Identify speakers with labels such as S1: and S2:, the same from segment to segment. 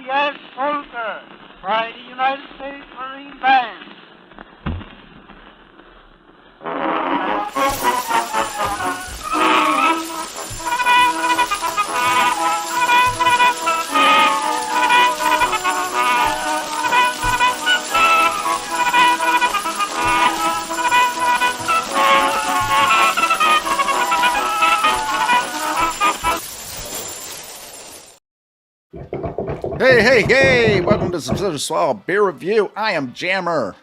S1: U.S. Soldier by the United States Marine Band.
S2: Hey! Welcome to Subsistence Swallow Beer Review. I am Jammer.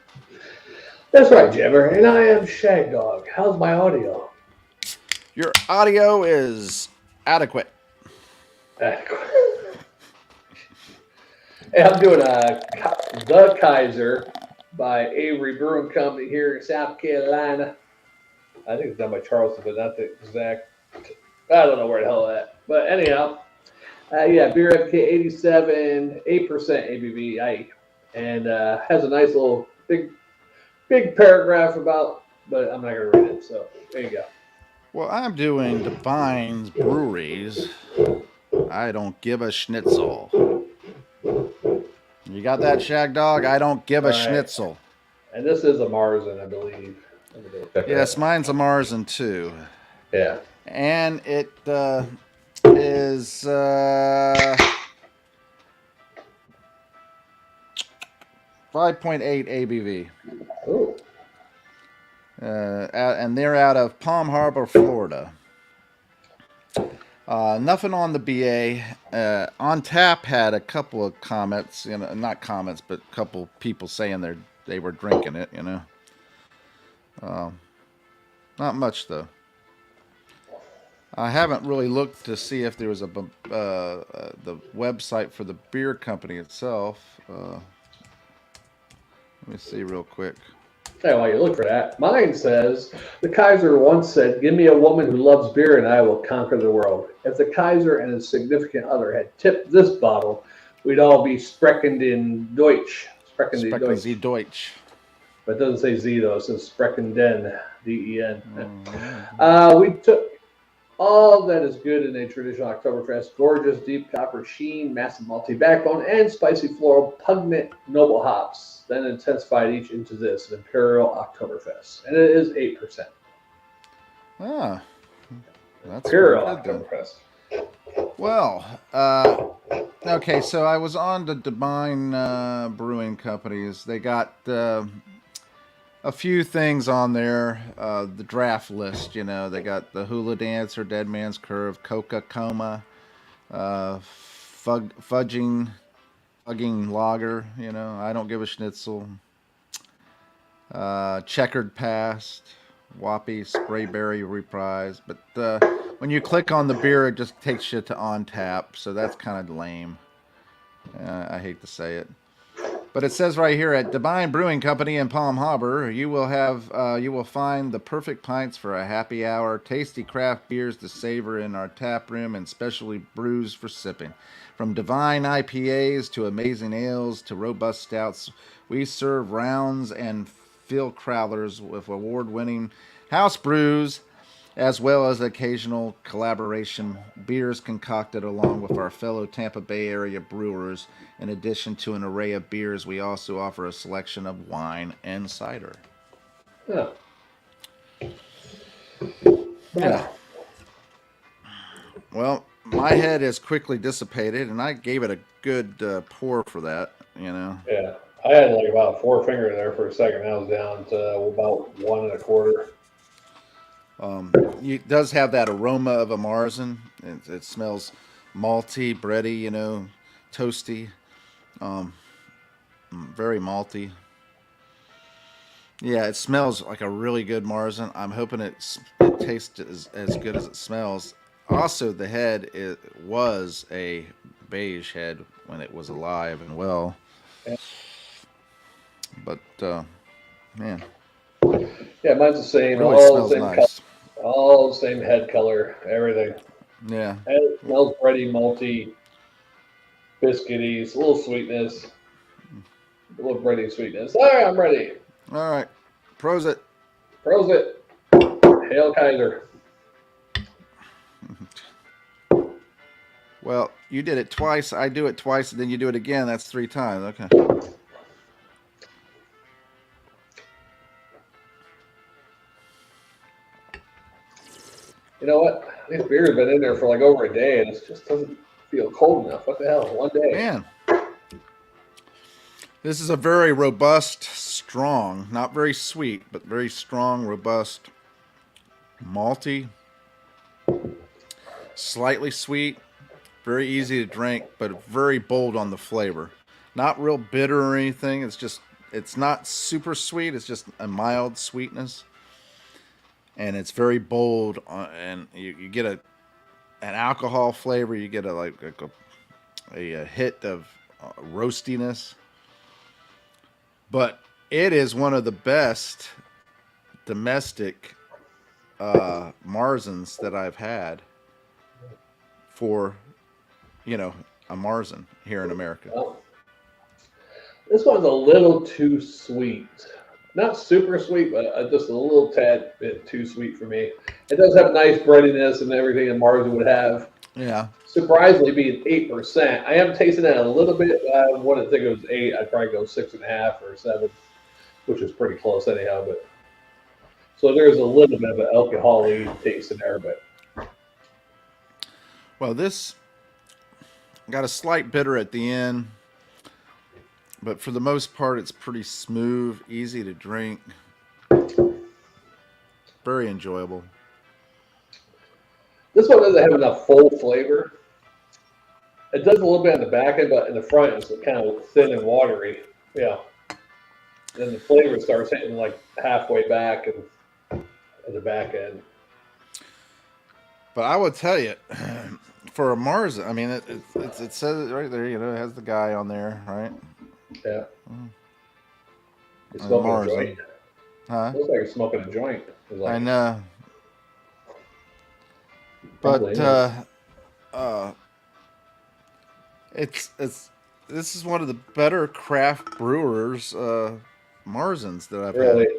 S3: That's right, Jammer, and I am Shagdog. How's my audio?
S2: Your audio is adequate.
S3: Adequate. Hey, I'm doing the Kaiser by Avery Brewing Company here in South Carolina. I think it's done by Charleston, but not the exact. I don't know where the hell that. But anyhow, beer FK 87, 8% ABV, and has a nice little big paragraph about, but I'm not going to read it, so there you go.
S2: Well, I'm doing Devine's Breweries. I don't give a schnitzel. You got that, Shagdog? I don't give a schnitzel.
S3: And this is a Marzen, I believe.
S2: Yes, mine's a Marzen too.
S3: Yeah.
S2: And it is 5.8 ABV.
S3: Oh.
S2: And they're out of Palm Harbor, Florida. Nothing on the BA. On Tap had a couple of comments, not comments, but a couple people saying they were drinking it, Not much though. I haven't really looked to see if there was the website for the beer company itself. Let me see real quick.
S3: Hey, while you look for that, mine says, the Kaiser once said, "Give me a woman who loves beer and I will conquer the world." If the Kaiser and his significant other had tipped this bottle, we'd all be sprechen den Deutsch.
S2: Sprechen Sie Deutsch.
S3: But it doesn't say Z though, it says sprechen den, D-E-N.
S2: Mm-hmm.
S3: We took all that is good in a traditional Oktoberfest: gorgeous deep copper sheen, massive malty backbone, and spicy floral, pungent noble hops. Then intensified each into this Imperial Oktoberfest, and it is 8%.
S2: Ah, that's
S3: Imperial Oktoberfest.
S2: Well, okay, so I was on the Devine Brewing Companies. They got a few things on there. The draft list, they got the Hula Dancer, Dead Man's Curve, Coca Coma, Fudging Lager, I don't give a schnitzel. Checkered Past, Whoppy, Sprayberry Reprise. But when you click on the beer, it just takes you to On Tap, so that's kind of lame. I hate to say it. But it says right here at Devine Brewing Company in Palm Harbor, you will find the perfect pints for a happy hour, tasty craft beers to savor in our tap room, and specialty brews for sipping. From divine IPAs to amazing ales to robust stouts, we serve rounds and fill crowlers with award-winning house brews, as well as occasional collaboration beers concocted along with our fellow Tampa Bay area brewers. In addition to an array of beers, we also offer a selection of wine and cider. Yeah. Well, my head is quickly dissipated, and I gave it a good pour for that,
S3: Yeah, I had like about a 4-finger there for a second. I was down to about 1 1/4.
S2: It does have that aroma of a Marzen. It smells malty, bready, toasty, very malty. Yeah, it smells like a really good Marzen. I'm hoping it tastes as good as it smells. Also, the head was a beige head when it was alive and well. But, man.
S3: Yeah, mine's the same.
S2: Really
S3: all
S2: smells
S3: the same
S2: nice.
S3: All the same head color, everything.
S2: Yeah.
S3: And it smells bready, malty, biscuity, a little sweetness. A little bready sweetness. All right, I'm ready.
S2: All right. Prosit.
S3: Prosit. Hail Kaiser.
S2: Well, you did it twice. I do it twice, and then you do it again. That's 3 times. Okay.
S3: You know what? This beer has been in there for like over a day, and it just doesn't feel cold enough. What the hell? One day.
S2: Man. This is a very robust, strong, not very sweet, but very strong, robust, malty, slightly sweet, very easy to drink, but very bold on the flavor. Not real bitter or anything. It's not super sweet. It's just a mild sweetness. And it's very bold, and you get an alcohol flavor. You get a hit of roastiness. But it is one of the best domestic Marzens that I've had for, a Marzen here in America.
S3: Well, this one's a little too sweet. Not super sweet, but just a little tad bit too sweet for me. It does have nice breadiness and everything a Marzen would have.
S2: Yeah.
S3: Surprisingly, being 8%. I am tasting that a little bit. I wouldn't think it was 8. I'd probably go 6.5 or 7, which is pretty close anyhow. But so there's a little bit of an alcohol-y taste in there, but
S2: Well, this got a slight bitter at the end, but for the most part, it's pretty smooth, easy to drink, very enjoyable.
S3: this one doesn't have enough full flavor. It does a little bit on the back end, but in the front it's kind of thin and watery. Yeah. Then the flavor starts hitting like halfway back and at the back end.
S2: But I would tell you, for a Marzen, I mean, it says it right there. It has the guy on there, right?
S3: Yeah. You're
S2: And
S3: smoking a
S2: Marzen.
S3: joint.
S2: Huh?
S3: Looks like you're smoking a joint. It's like,
S2: I know.
S3: Probably
S2: But it's this is one of the better craft brewers Marzens that I've
S3: really,
S2: had.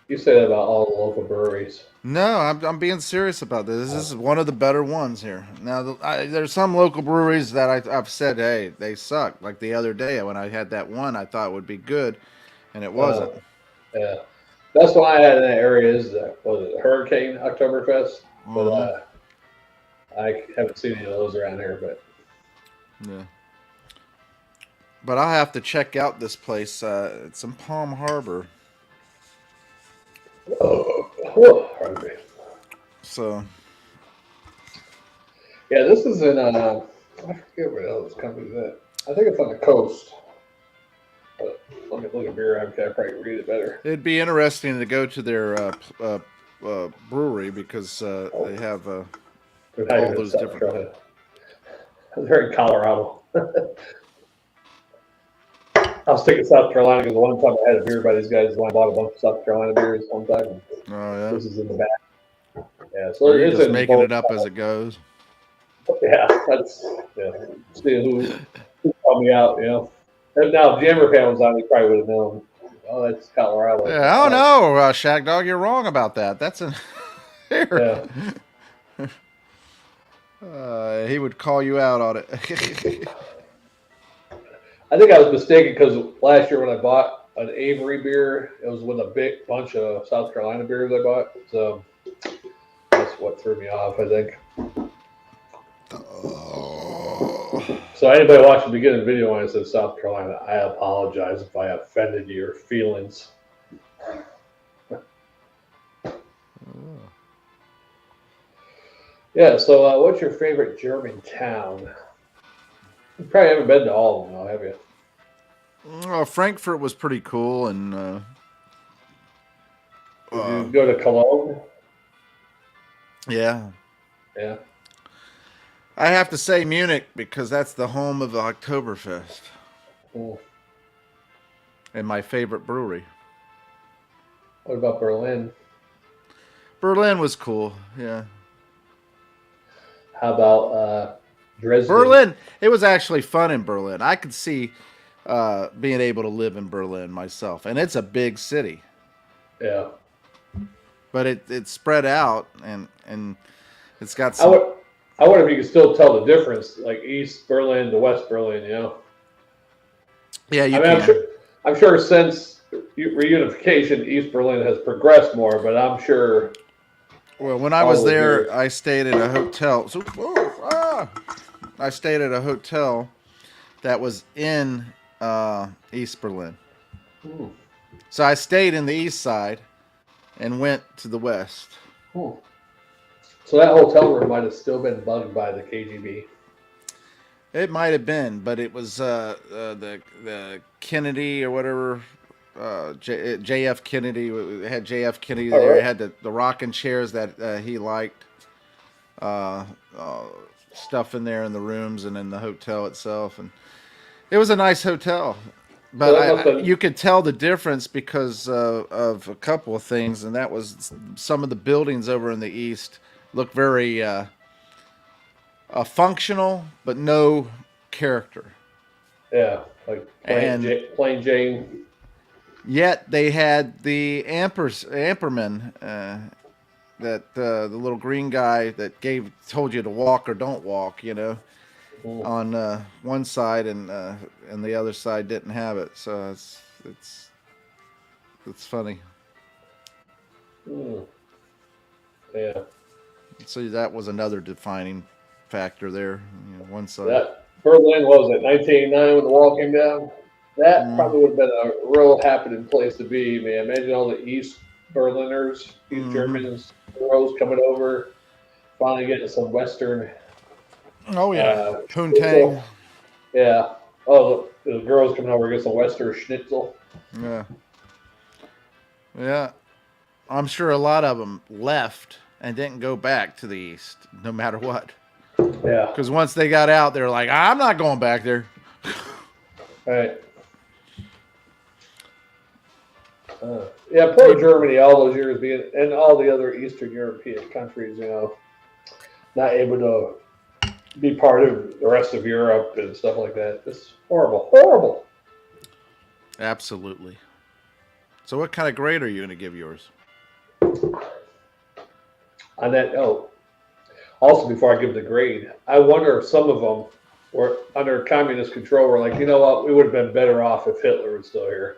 S3: you say that about all the local breweries.
S2: No, I'm being serious about this. This is one of the better ones here. Now, there's some local breweries that I've said, hey, they suck. Like the other day when I had that one, I thought would be good, and it wasn't.
S3: Yeah. Best one I had in that area is was it Hurricane Oktoberfest? But I haven't seen any of those around here. But
S2: Yeah. But I'll have to check out this place. It's in Palm Harbor.
S3: pardon me.
S2: So,
S3: Yeah, this is in I forget where the hell this company's at. I think it's on the coast. But let me look at beer. I can probably read it better.
S2: it'd be interesting to go to their brewery because they have all those different.
S3: They're in Colorado. I was thinking South Carolina because one time I had a beer by these guys. I bought a bunch of South Carolina beers one time.
S2: Oh, yeah.
S3: This is in the back. Yeah, so
S2: Or you're
S3: it's
S2: just
S3: in
S2: making
S3: both
S2: it up as it goes.
S3: Yeah, that's See who called me out, you know. And now if Jammer fan was on, he probably would have known. Oh, that's Colorado.
S2: Yeah, oh no, Shagdog, you're wrong about that. That's in here.
S3: Yeah.
S2: He would call you out on it.
S3: I think I was mistaken because last year when I bought an Avery beer, it was with a big bunch of South Carolina beers I bought. So that's what threw me off, I think. So anybody watching the beginning of the video when I said South Carolina, I apologize if I offended your feelings. Yeah, so what's your favorite German town? You probably haven't been to all of them, though, have you?
S2: Frankfurt was pretty cool, and
S3: Did you go to Cologne?
S2: yeah.
S3: Yeah.
S2: I have to say Munich because that's the home of the Oktoberfest
S3: Cool.
S2: and my favorite brewery.
S3: What about Berlin?
S2: Berlin was cool, yeah.
S3: How about Dresden?
S2: Berlin, it was actually fun in Berlin. I could see being able to live in Berlin myself, and it's a big city.
S3: Yeah.
S2: But it's spread out, and it's got some.
S3: I wonder if you can still tell the difference, like East Berlin to West Berlin. You know,
S2: Yeah, you
S3: I mean,
S2: can.
S3: I'm sure since reunification, East Berlin has progressed more, but I'm sure
S2: Well, when I
S3: all
S2: was
S3: those
S2: there,
S3: years.
S2: I stayed at a hotel. I stayed at a hotel that was in East Berlin.
S3: Hmm.
S2: So I stayed in the east side and went to the west.
S3: Hmm. So that hotel room might have still been bugged by the KGB.
S2: It might have been, but it was the Kennedy or whatever. JF Kennedy. It had JF Kennedy
S3: All
S2: there. It
S3: right.
S2: had the rocking chairs that he liked. Uh, uh, Stuff in there in the rooms and in the hotel itself, and it was a nice hotel.
S3: So
S2: But
S3: that must have.
S2: you could tell the difference because of a couple of things, and that was some of the buildings over in the east look very functional, but no character.
S3: Yeah, like
S2: And
S3: plain Jane.
S2: yet they had the Amperman, that the little green guy that told you to walk or don't walk,
S3: Mm,
S2: on one side, and the other side didn't have it. So it's funny.
S3: mm, yeah,
S2: So that was another defining factor there. One side.
S3: that Berlin what was it 1989 when the wall came down. That
S2: Mm,
S3: probably would have been a real happening place to be, man. Imagine all the East Berliners, East
S2: hmm.
S3: Germans, Euros coming over, finally getting some Western
S2: Oh yeah, Poontang.
S3: schnitzel. Yeah. Oh, the girls coming over to get some Western schnitzel.
S2: Yeah, yeah. I'm sure a lot of them left and didn't go back to the east, no matter what.
S3: Yeah.
S2: Because once they got out, they're like, I'm not going back there.
S3: Right. Yeah, poor Germany, all those years being, and all the other Eastern European countries, not able to be part of the rest of Europe and stuff like that. It's horrible, horrible.
S2: Absolutely. So, what kind of grade are you going to give yours?
S3: On that note, also before I give the grade, I wonder if some of them were under communist control. Were like, you know what, we would have been better off if Hitler was still here.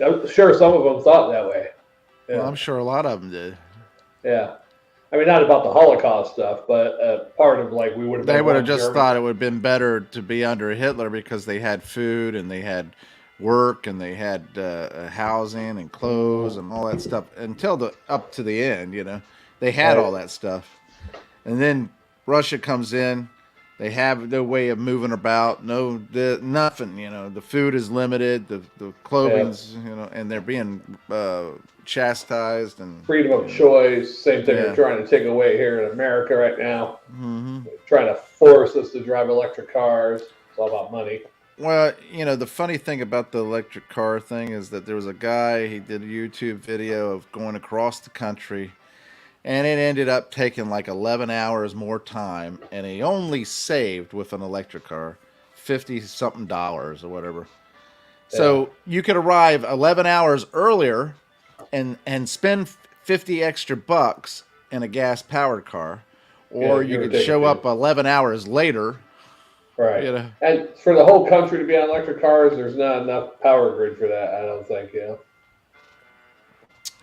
S3: I'm sure some of them thought that way.
S2: Well,
S3: Yeah,
S2: I'm sure a lot of them did.
S3: yeah. I mean, not about the Holocaust stuff, but part of like we would have
S2: They
S3: been
S2: would have
S3: one
S2: just
S3: Germany.
S2: thought it would have been better to be under Hitler because they had food and they had work and they had housing and clothes
S3: Mhm.
S2: and all that stuff until the up to the end. They had
S3: Right.
S2: all that stuff, and then Russia comes in. They have no way of moving about, nothing. The food is limited, the
S3: Yeah.
S2: clothing's, and they're being chastised and
S3: Freedom of choice, same thing they're
S2: yeah.
S3: trying to take away here in America right now.
S2: Hmm.
S3: Trying to force us to drive electric cars. It's all about money.
S2: Well, the funny thing about the electric car thing is that there was a guy, he did a YouTube video of going across the country, and it ended up taking like 11 hours more time, and he only saved with an electric car 50 something dollars or whatever.
S3: Yeah.
S2: So you could arrive 11 hours earlier and spend 50 extra bucks in a gas powered car,
S3: Yeah,
S2: or you
S3: give or
S2: could
S3: take a
S2: show
S3: few.
S2: up 11 hours later,
S3: Right.
S2: you know.
S3: And for the whole country to be on electric cars, there's not enough power grid for that, I don't think,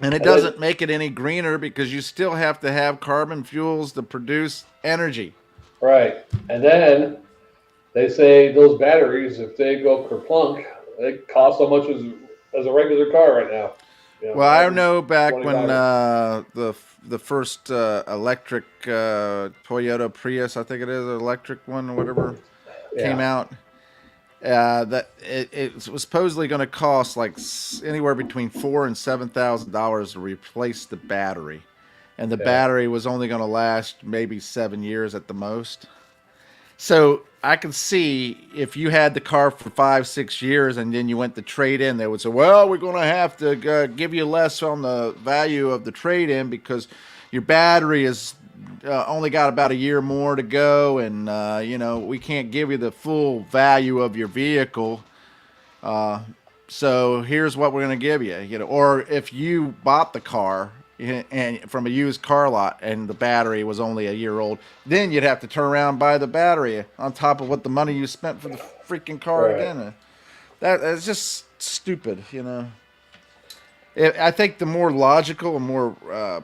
S2: And it
S3: And then,
S2: doesn't make it any greener because you still have to have carbon fuels to produce energy.
S3: right. And then they say those batteries, if they go kerplunk, they cost so much as a regular car right now.
S2: Well, I know back when
S3: 25.
S2: the first electric Toyota Prius, I think it is, electric one or whatever, came
S3: Yeah.
S2: out. That it was supposedly going to cost like anywhere between $4,000 and $7,000 to replace the battery, and the
S3: Yeah.
S2: battery was only going to last maybe 7 years at the most. So I can see if you had the car for 5, 6 years and then you went to trade in, they would say, "Well, we're going to have to give you less on the value of the trade in because your battery is only got about a year more to go, and we can't give you the full value of your vehicle. So here's what we're going to give you." Or if you bought the car and from a used car lot, and the battery was only a year old, then you'd have to turn around and buy the battery on top of what the money you spent for the freaking car
S3: Right.
S2: again. That's just stupid, you know. I think the more logical and more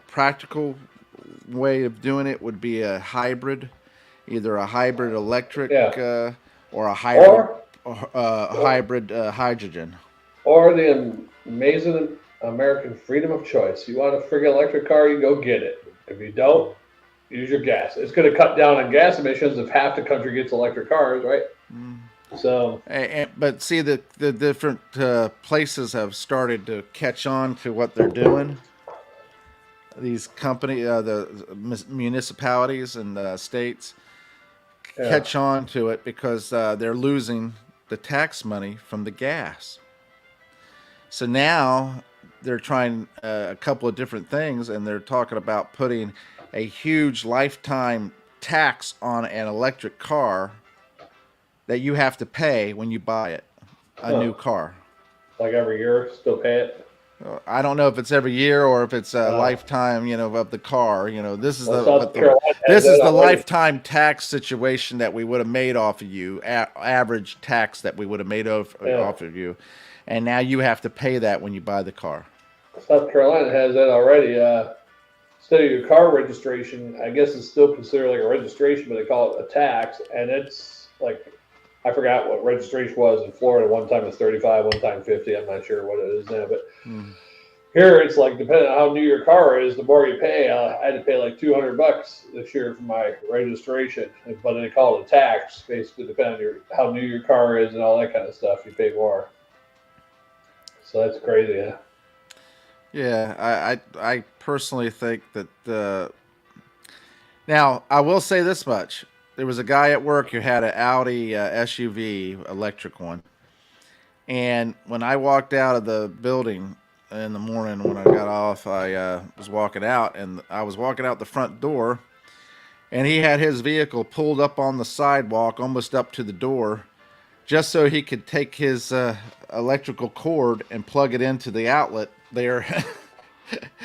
S2: practical way of doing it would be a hybrid, either a hybrid electric
S3: Yeah.
S2: or a hybrid
S3: Or
S2: hydrogen.
S3: or the amazing American freedom of choice. You want a friggin' electric car, you go get it. If you don't, use your gas. It's going to cut down on gas emissions if half the country gets electric cars, right? So
S2: But see, the different places have started to catch on to what they're doing. These the municipalities and the states
S3: yeah,
S2: catch on to it because they're losing the tax money from the gas. So now they're trying a couple of different things, and they're talking about putting a huge lifetime tax on an electric car that you have to pay when you buy it, a new car.
S3: like every year, still pay it.
S2: I don't know if it's every year or if it's a
S3: Uh,
S2: lifetime, of the car. This is
S3: well,
S2: the
S3: South Carolina has
S2: this is
S3: that
S2: the
S3: already.
S2: lifetime tax situation that we would have made off of you, average tax that we would have made off of you, and now you have to pay that when you buy the car.
S3: South Carolina has that already. Instead of your car registration, I guess it's still considered like a registration, but they call it a tax, and it's like I forgot what registration was in Florida. One time it's 35, one time 50. I'm not sure what it is now, but here it's like depending on how new your car is, the more you pay. I had to pay like $200 this year for my registration, but they call it a tax, basically depending on how new your car is and all that kind of stuff. You pay more, so that's crazy. Yeah.
S2: Yeah, I personally think that. Now I will say this much: there was a guy at work who had an Audi SUV, electric one, and when I walked out of the building in the morning when I got off, I was walking out, and I was walking out the front door, and he had his vehicle pulled up on the sidewalk, almost up to the door, just so he could take his electrical cord and plug it into the outlet there,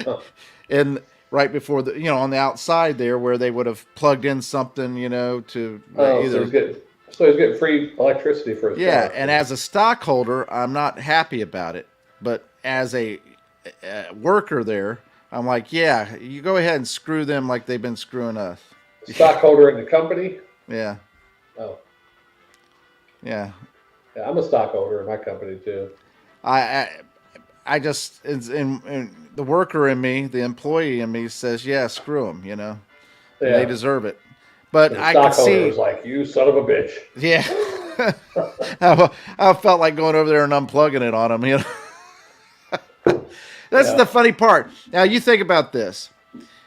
S3: Oh,
S2: and right before on the outside there where they would have plugged in something, to
S3: oh,
S2: either.
S3: so he's getting free electricity for his
S2: Yeah,
S3: car.
S2: and as a stockholder, I'm not happy about it, but as a worker there, I'm like, yeah, you go ahead and screw them like they've been screwing us.
S3: Stockholder in the company.
S2: Yeah,
S3: Oh,
S2: yeah.
S3: yeah, I'm a stockholder in my company too.
S2: I, I, I just, in the worker in me, the employee in me says, yeah, screw them, they
S3: Yeah,
S2: deserve it. But
S3: the
S2: I could
S3: stockholder
S2: see,
S3: was like, "You son of a bitch."
S2: yeah, I felt like going over there and unplugging it on them, That's
S3: Yeah,
S2: the funny part. Now you think about this.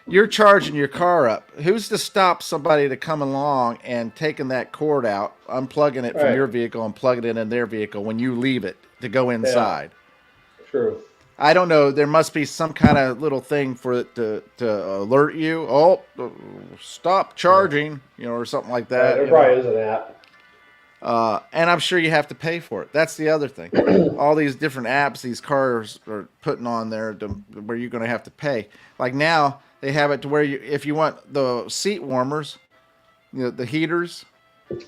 S2: You're charging your car up. Who's to stop somebody to come along and taking that cord out, unplugging it from
S3: right.
S2: your vehicle and plugging it in their vehicle when you leave it to go
S3: Yeah,
S2: inside?
S3: true.
S2: I don't know. There must be some kind of little thing for it to alert you. Oh, stop
S3: Yeah,
S2: charging, or something like
S3: right.
S2: that.
S3: There probably is an app.
S2: And I'm sure you have to pay for it. That's the other thing. All these different apps these cars are putting on there where you're going to have to pay. Like now, they have it to where if you want the seat warmers, the heaters,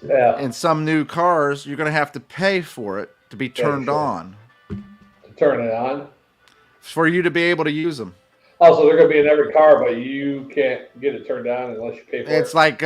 S3: Yeah,
S2: in some new cars, you're going to have to pay for it to be
S3: yeah,
S2: turned
S3: sure.
S2: on
S3: To turn it on.
S2: for you to be able to use them.
S3: Also, they're going to be in every car, but you can't get it turned on unless you pay for
S2: It's
S3: it.
S2: like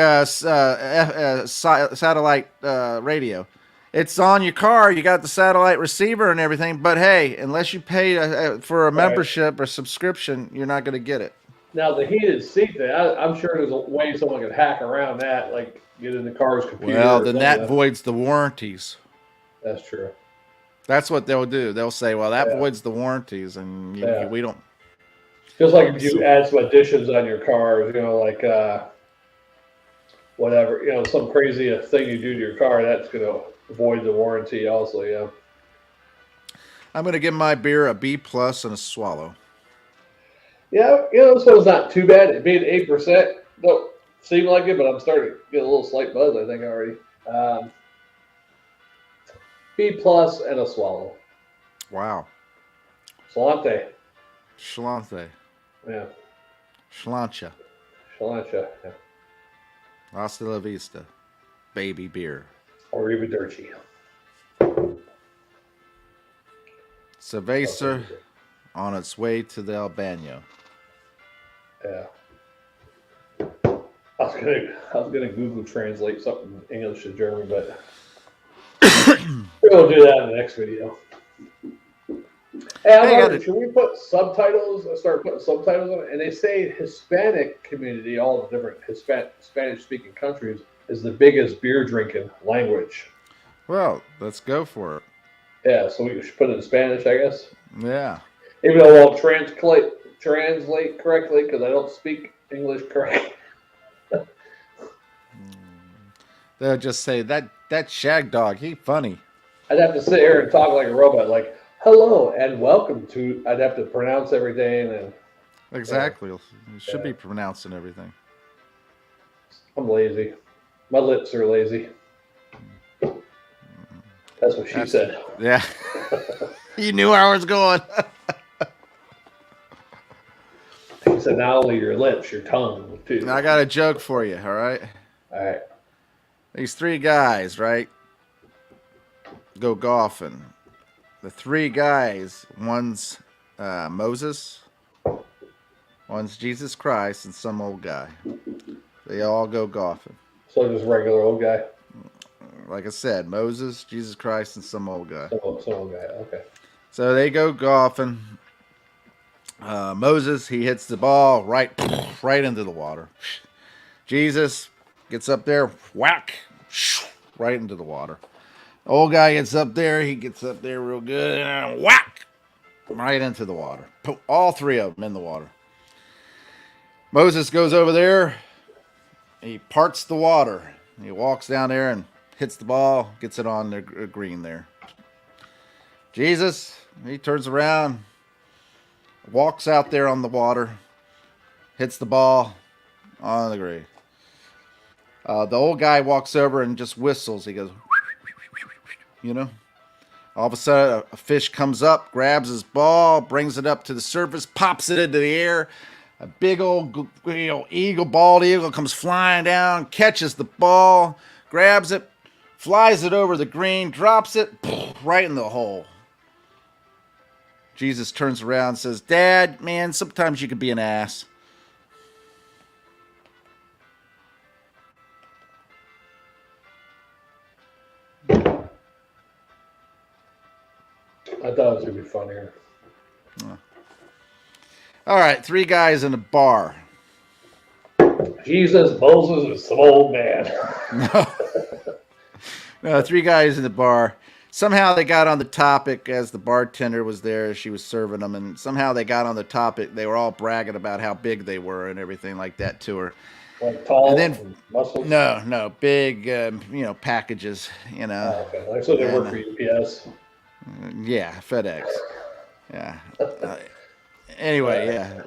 S2: satellite radio. It's on your car. You got the satellite receiver and everything. But hey, unless you pay for a
S3: Right.
S2: membership or subscription, you're not going to get it.
S3: Now, the heated seat thing, I'm sure there's a way someone could hack around that, like get in the car's
S2: Well,
S3: computer or
S2: then that
S3: something.
S2: voids the warranties.
S3: That's true.
S2: That's what they'll do. They'll say, well, that
S3: Yeah,
S2: voids the warranties, and
S3: yeah.
S2: we don't.
S3: Just like if you
S2: So,
S3: add some additions on your cars, like whatever, some crazy thing you do to your car, that's going to void the warranty also, yeah.
S2: I'm going to give my beer a B plus and a swallow.
S3: Yeah, this one's not too bad. It made 8%. Don't seem like it, but I'm starting to get a little slight buzz, I think, already. Um, B plus and a swallow.
S2: Wow.
S3: Salante.
S2: Schlante.
S3: Yeah.
S2: Schlancha.
S3: Shalancha. Yeah.
S2: Hasta la vista. Baby beer.
S3: Or Arrivederci.
S2: Cerveza on its way to the Albano.
S3: Yeah. I was gonna Google translate something English to German, but we'll do that in the next video. Hey, I'm wondering, should we put subtitles? Start putting subtitles on it? And they say Hispanic community, all the different Spanish-speaking countries, is the biggest beer drinking language.
S2: Well, let's go for it.
S3: Yeah, so we should put it in Spanish, I guess.
S2: Yeah.
S3: Even though I won't translate correctly because I don't speak English correctly.
S2: They'll just say that Shagdog, he funny.
S3: I'd have to sit here and talk like a robot, like hello and welcome to. I'd have to pronounce everything and.
S2: Exactly, you should be pronouncing everything.
S3: I'm lazy. My lips are lazy. That's what she said.
S2: Yeah. You knew where I was going.
S3: He said, not only your lips, your tongue too.
S2: I got a joke for you. All right.
S3: All right.
S2: These three guys, right, go golfing. The three guys, one's Moses, one's Jesus Christ, and some old guy. They all go golfing.
S3: So just regular old guy?
S2: Like I said, Moses, Jesus Christ, and some old guy.
S3: Some old guy, okay.
S2: So they go golfing. Moses, he hits the ball right into the water. Jesus gets up there, whack, right into the water. The old guy gets up there, he gets up there real good, and whack, right into the water. All three of them in the water. Moses goes over there, he parts the water. He walks down there and hits the ball, gets it on the green there. Jesus, he turns around, walks out there on the water, hits the ball on the green. The old guy walks over and just whistles. He goes, you know. All of a sudden, a fish comes up, grabs his ball, brings it up to the surface, pops it into the air. A big old eagle, bald eagle, comes flying down, catches the ball, grabs it, flies it over the green, drops it right in the hole. Jesus turns around and says, Dad, man, sometimes you could be an ass.
S3: I thought it was going to be funnier.
S2: Oh. All right, three guys in a bar.
S3: Jesus, Moses, and some old man.
S2: No, three guys in the bar. Somehow they got on the topic as the bartender was there. She was serving them, and somehow they got on the topic. They were all bragging about how big they were and everything like that to her.
S3: Like tall
S2: and then
S3: muscles?
S2: No, big, packages.
S3: Oh, okay. Like so they work for UPS.
S2: Yeah, FedEx. Yeah. Anyway, yeah.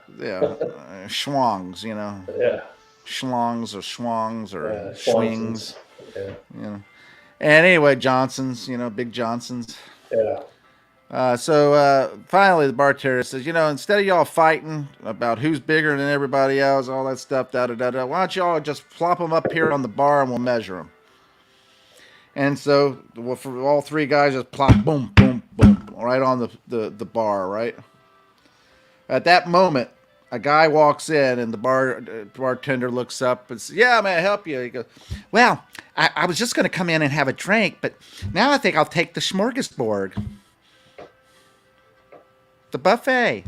S2: Schwangs,
S3: Yeah.
S2: Schlongs or schwangs or
S3: Schwings.
S2: swings. Yeah. And anyway, Johnsons, big Johnsons.
S3: Yeah.
S2: So finally the bartender says, instead of y'all fighting about who's bigger than everybody else, all that stuff, da-da-da-da, why don't y'all just plop them up here on the bar and we'll measure them. And so for all three guys, just plop, boom, boom, boom, right on the bar, right? At that moment, a guy walks in and the bartender looks up and says, yeah, may I help you? He goes, well, I was just going to come in and have a drink, but now I think I'll take the smorgasbord. The buffet.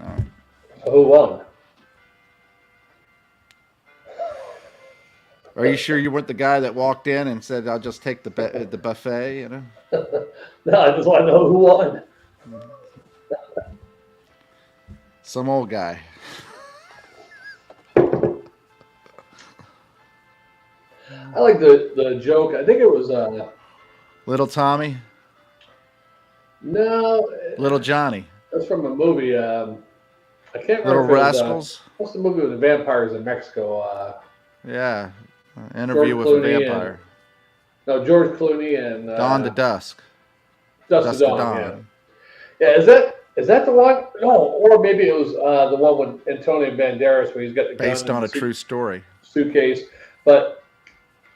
S2: All right.
S3: So who won?
S2: Are you sure you weren't the guy that walked in and said, I'll just take the buffet,
S3: No, I just want to know who won.
S2: Some old guy.
S3: I like the joke. I think it was
S2: Little Tommy?
S3: No.
S2: Little Johnny?
S3: That's from a movie. I can't remember.
S2: Little Rascals?
S3: What's the movie with the vampires in Mexico?
S2: Yeah. Interview with a vampire.
S3: George Clooney and
S2: Dawn to Dusk.
S3: Dusk to Dawn. Yeah, is that Is that the one? No, or maybe it was the one with Antonio Banderas where he's got the gun
S2: Based on a true story.
S3: suitcase. But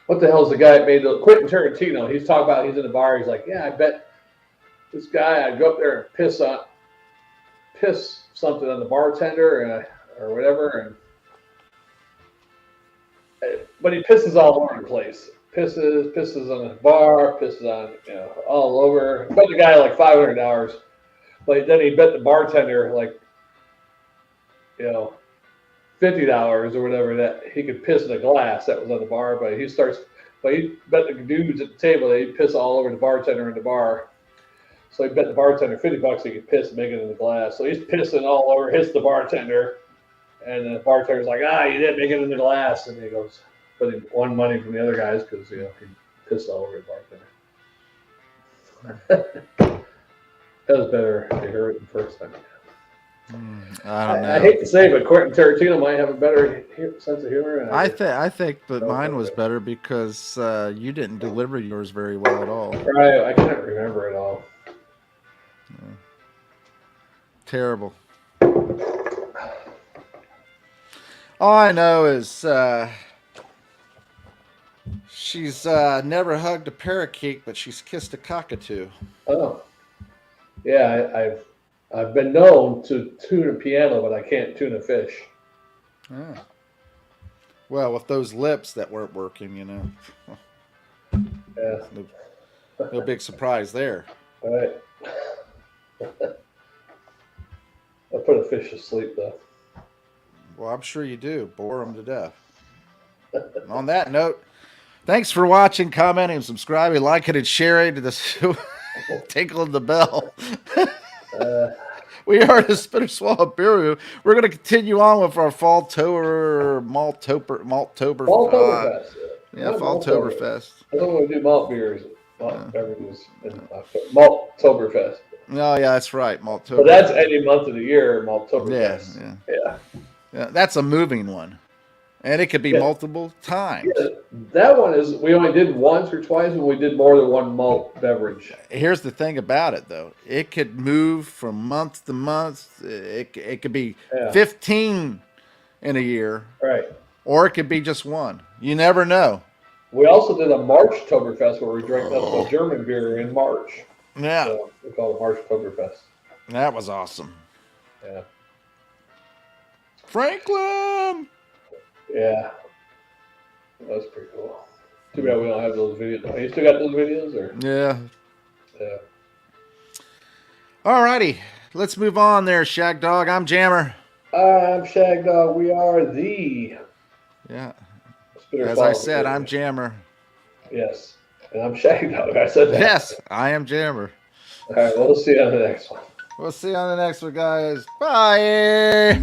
S3: what the hell is the guy that made the Quentin Tarantino? He's talking about he's in the bar. He's like, yeah, I bet this guy, I'd go up there and piss something on the bartender or whatever, but he pisses all over the place. Pisses on the bar, pisses on all over. Bet the guy like $500. But then he bet the bartender like $50 or whatever that he could piss in a glass that was on the bar. But he bet the dudes at the table that he'd piss all over the bartender in the bar. So he bet the bartender $50 he could piss and make it in the glass. So he's pissing all over, hits the bartender, and the bartender's like, you didn't make it in the glass. And he goes, but he won money from the other guys because he pissed all over the bartender. That was better if you heard it the first time.
S2: I don't know.
S3: I hate to say, but Quentin Tarantino might have a better sense of humor.
S2: I think that mine was better because you didn't deliver yours very well at all.
S3: Right, I can't remember it all.
S2: Yeah. Terrible. All I know is she's never hugged a parakeet, but she's kissed a cockatoo.
S3: Oh, yeah, I've been known to tune a piano, but I can't tune a fish.
S2: Yeah. Well, with those lips that weren't working,
S3: Yeah.
S2: No big surprise there.
S3: All right. I put a fish to sleep, though.
S2: Well, I'm sure you do. Bore them to death. On that note, thanks for watching, commenting, subscribing, liking, and sharing to this. Tickling the bell. We are the Spitter Swallow Beer Review. We're going to continue on with our Falltoberfest. Yeah, Falltoberfest.
S3: I don't want to do malt beers, beverages, and Malttoberfest.
S2: Oh, yeah, that's right, Malttoberfest.
S3: But that's any month of the year, Malttoberfest.
S2: Yeah, that's a moving one. And it could be multiple times.
S3: Yeah, that one is, we only did once or twice when we did more than one malt beverage.
S2: Here's the thing about it, though. It could move from month to month. It could be 15 in a year.
S3: Right.
S2: Or it could be just one. You never know.
S3: We also did a Marchtoberfest where we drank up the German beer in March.
S2: Yeah.
S3: So we call it Marchtoberfest.
S2: That was awesome.
S3: Yeah.
S2: Franklin!
S3: Yeah. That was pretty cool. Too bad we don't have those videos. You still got those videos? Or?
S2: Yeah.
S3: Yeah.
S2: Alrighty. Let's move on there, Shagdog. I'm Jammer.
S3: I'm Shagdog. We are the...
S2: Yeah.
S3: Spitter
S2: As
S3: Swallow
S2: I said,
S3: Beer.
S2: I'm Jammer.
S3: Yes. And I'm Shagdog. I said that.
S2: Yes, I am Jammer.
S3: All right. We'll see you on the next one.
S2: We'll see you on the next one, guys. Bye.